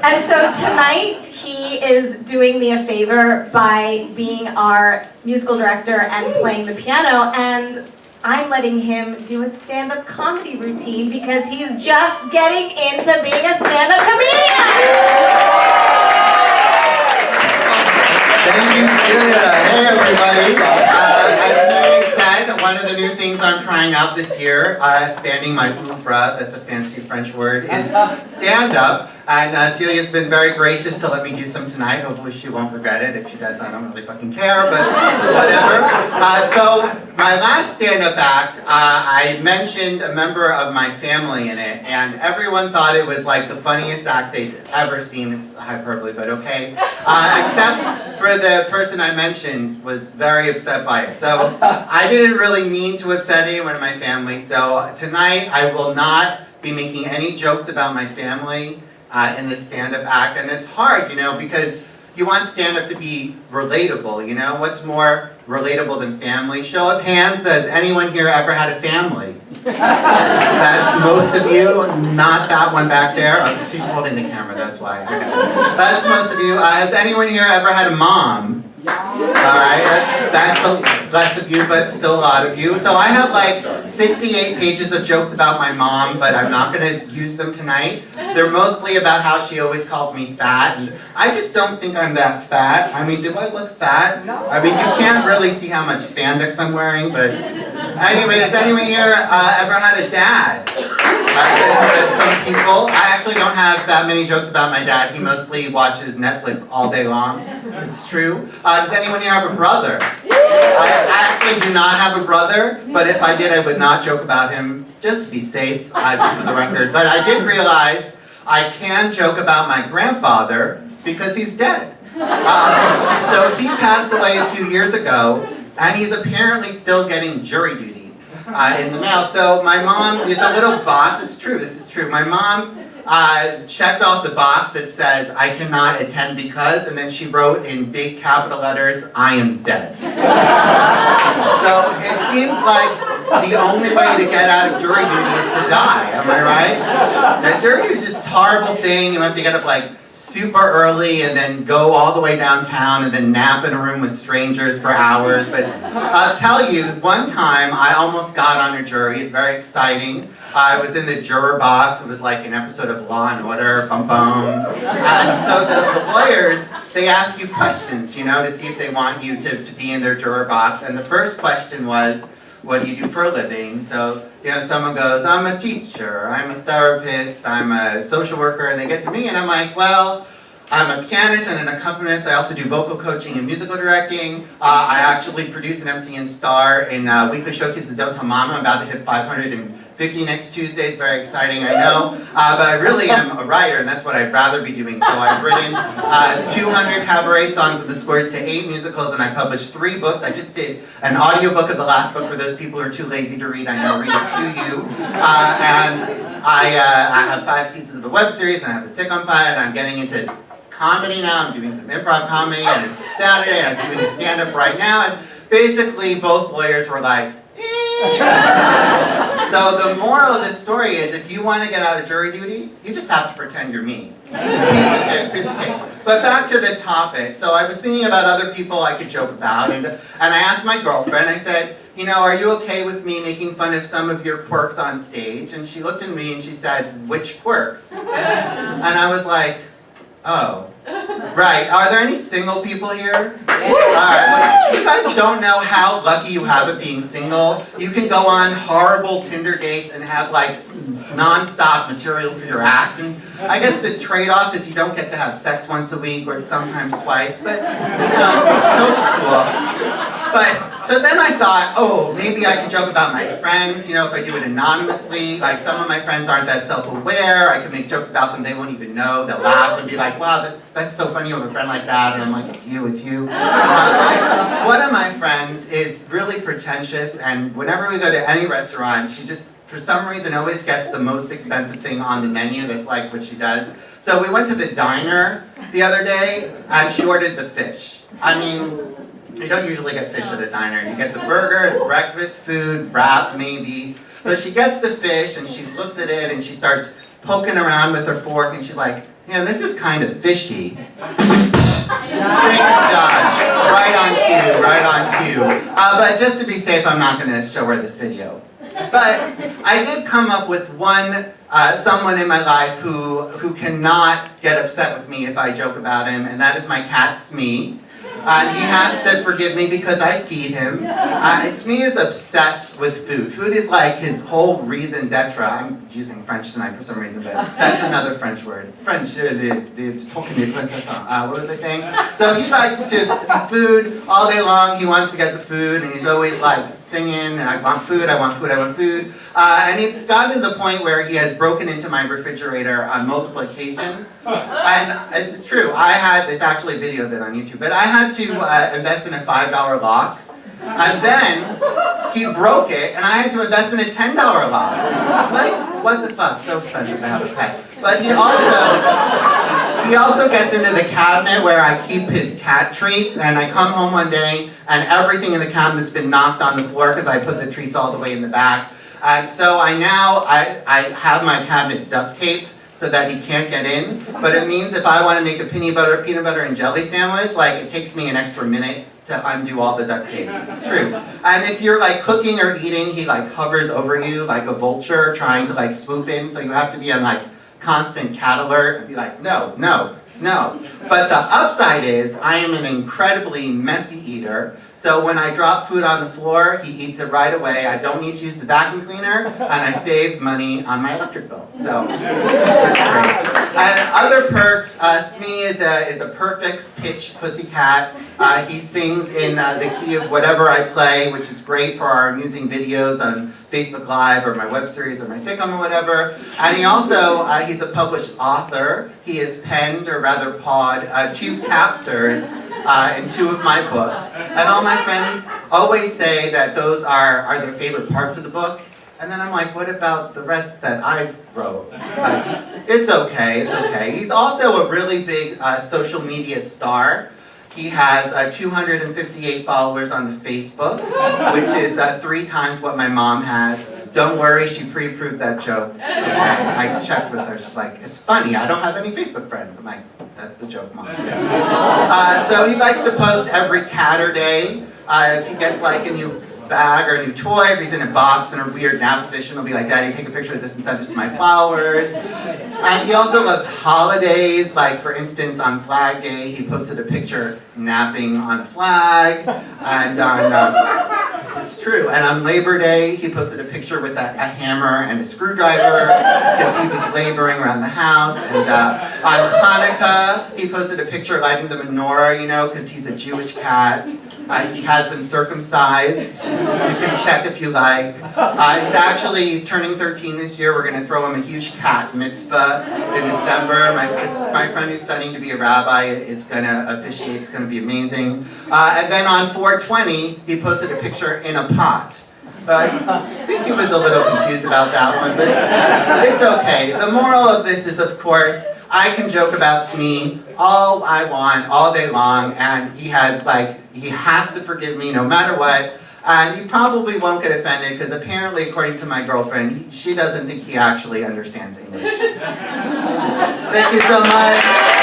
And so tonight, he is doing me a favor by being our musical director and playing the piano, and I'm letting him do a stand-up comedy routine because he's just getting into being a stand-up comedian! Thank you, Celia. Hey, everybody. As Celia said, one of the new things I'm trying out this year, expanding my oeuvre, that's a fancy French word, is stand-up. And Celia's been very gracious to let me do some tonight. Hopefully she won't regret it. If she does, I don't really fucking care, but whatever. So my last stand-up act, I mentioned a member of my family in it, and everyone thought it was like the funniest act they'd ever seen. It's hyperbole, but okay. Except for the person I mentioned was very upset by it. So I didn't really mean to upset anyone in my family. So tonight I will not be making any jokes about my family in this stand-up act. And it's hard, you know, because you want stand-up to be relatable, you know? What's more relatable than family? Show of hands, has anyone here ever had a family? That's most of you, not that one back there. Oh, she's holding the camera, that's why. I got it. That's most of you. Has anyone here ever had a mom? Alright, that's less of you, but still a lot of you. So I have like 68 pages of jokes about my mom, but I'm not going to use them tonight. They're mostly about how she always calls me fat, and I just don't think I'm that fat. I mean, do I look fat? No. I mean, you can't really see how much spandex I'm wearing, but anyway, has anyone here ever had a dad? That some people. I actually don't have that many jokes about my dad. He mostly watches Netflix all day long. It's true. Does anyone here have a brother? I actually do not have a brother, but if I did, I would not joke about him, just to be safe, just for the record. But I did realize I can joke about my grandfather because he's dead. So he passed away a few years ago, and he's apparently still getting jury duty in the mail. So my mom, there's a little box, it's true, this is true. My mom checked off the box that says, I cannot attend because, and then she wrote in big capital letters, I am dead. So it seems like the only way to get out of jury duty is to die, am I right? Now, jury duty is this horrible thing, you have to get up like super early and then go all the way downtown and then nap in a room with strangers for hours. But I'll tell you, one time I almost got on a jury. It's very exciting. I was in the juror box. It was like an episode of Law and Order, bum bum. And so the lawyers, they ask you questions, you know, to see if they want you to be in their juror box. And the first question was, what do you do for a living? So, you know, someone goes, I'm a teacher, I'm a therapist, I'm a social worker, and they get to me and I'm like, well, I'm a pianist and an accompanist. I also do vocal coaching and musical directing. I actually produce an MC and star in weekly showcases Don't Tell Mama. I'm about to hit 550 next Tuesday. It's very exciting, I know. But I really am a writer, and that's what I'd rather be doing. So I've written 200 cabaret songs and the scores to 8 musicals, and I published 3 books. I just did an audiobook of the last book for those people who are too lazy to read. I now read it to you. And I have 5 seasons of a web series, and I have a sitcom pilot, and I'm getting into comedy now. I'm doing some improv comedy on Saturday, and I'm doing stand-up right now. And basically, both lawyers were like, So the moral of this story is, if you want to get out of jury duty, you just have to pretend you're me. Piece of cake. But back to the topic. So I was thinking about other people I could joke about, and I asked my girlfriend, I said, you know, are you okay with me making fun of some of your quirks on stage? And she looked at me and she said, which quirks? And I was like, oh, right. Are there any single people here? Yeah. Alright, well, you guys don't know how lucky you have of being single. You can go on horrible Tinder dates and have like non-stop material for your act. And I guess the trade-off is you don't get to have sex once a week or sometimes twice, but you know, joke's cool. But, so then I thought, oh, maybe I could joke about my friends, you know, if I do it anonymously. Like, some of my friends aren't that self-aware. I could make jokes about them they won't even know. They'll laugh and be like, wow, that's so funny you have a friend like that. And I'm like, it's you, it's you. One of my friends is really pretentious, and whenever we go to any restaurant, she just, for some reason, always gets the most expensive thing on the menu. That's like what she does. So we went to the diner the other day, and she ordered the fish. I mean, you don't usually get fish at a diner. You get the burger, breakfast food, wrap maybe. But she gets the fish and she looks at it and she starts poking around with her fork and she's like, Yeah, this is kind of fishy. Thank you, Josh. Right on cue, right on cue. But just to be safe, I'm not going to show her this video. But I did come up with someone in my life who cannot get upset with me if I joke about him, and that is my cat Smee. He has to forgive me because I feed him. Smee is obsessed with food. Food is like his whole raison d'etre. I'm using French tonight for some reason, but that's another French word. French, what was I saying? So he likes to do food all day long. He wants to get the food, and he's always like singing, I want food, I want food, I want food. And it's gotten to the point where he has broken into my refrigerator on multiple occasions. And this is true. There's actually a video of it on YouTube, but I had to invest in a $5 lock. And then he broke it, and I had to invest in a $10 lock. Like, what the fuck? So expensive to have a pet. But he also gets into the cabinet where I keep his cat treats, and I come home one day, and everything in the cabinet's been knocked on the floor because I put the treats all the way in the back. And so I have my cabinet duct taped so that he can't get in. But it means if I want to make a peanut butter and jelly sandwich, like it takes me an extra minute to undo all the duct tape. This is true. And if you're like cooking or eating, he like hovers over you like a vulture trying to like swoop in, so you have to be on like constant cat alert and be like, no, no, no. But the upside is I am an incredibly messy eater. So when I drop food on the floor, he eats it right away. I don't need to use the vacuum cleaner, and I save money on my electric bill. So that's great. And other perks, Smee is a perfect pitch pussycat. He sings in the key of whatever I play, which is great for our amusing videos on Facebook Live or my web series or my sitcom or whatever. And he also, he's a published author. He has penned, or rather pawed, 2 chapters in 2 of my books. And all my friends always say that those are their favorite parts of the book. And then I'm like, what about the rest that I wrote? Like, it's okay, it's okay. He's also a really big social media star. He has 258 followers on the Facebook, which is 3 times what my mom has. Don't worry, she pre-approved that joke. Okay. I checked with her, she's like, it's funny, I don't have any Facebook friends. I'm like, that's the joke, Mom. So he likes to post every Catterday. If he gets like a new bag or a new toy, if he's in a box in a weird nap position, he'll be like, Daddy, take a picture of this and send this to my followers. And he also loves holidays, like for instance on Flag Day, he posted a picture napping on a flag, and on, it's true, and on Labor Day, he posted a picture with a hammer and a screwdriver, because he was laboring around the house, and on Hanukkah, he posted a picture lighting the menorah, you know, because he's a Jewish cat. He has been circumcised. You can check if you like. He's turning 13 this year. We're going to throw him a huge cat mitzvah in December. My friend who's studying to be a rabbi is going to officiate. It's going to be amazing. And then on 4/20, he posted a picture in a pot. I think he was a little confused about that one, but it's okay. The moral of this is, of course, I can joke about Smee all I want, all day long, and he has to forgive me no matter what, and he probably won't get offended, because apparently, according to my girlfriend, she doesn't think he actually understands English. Thank you so much.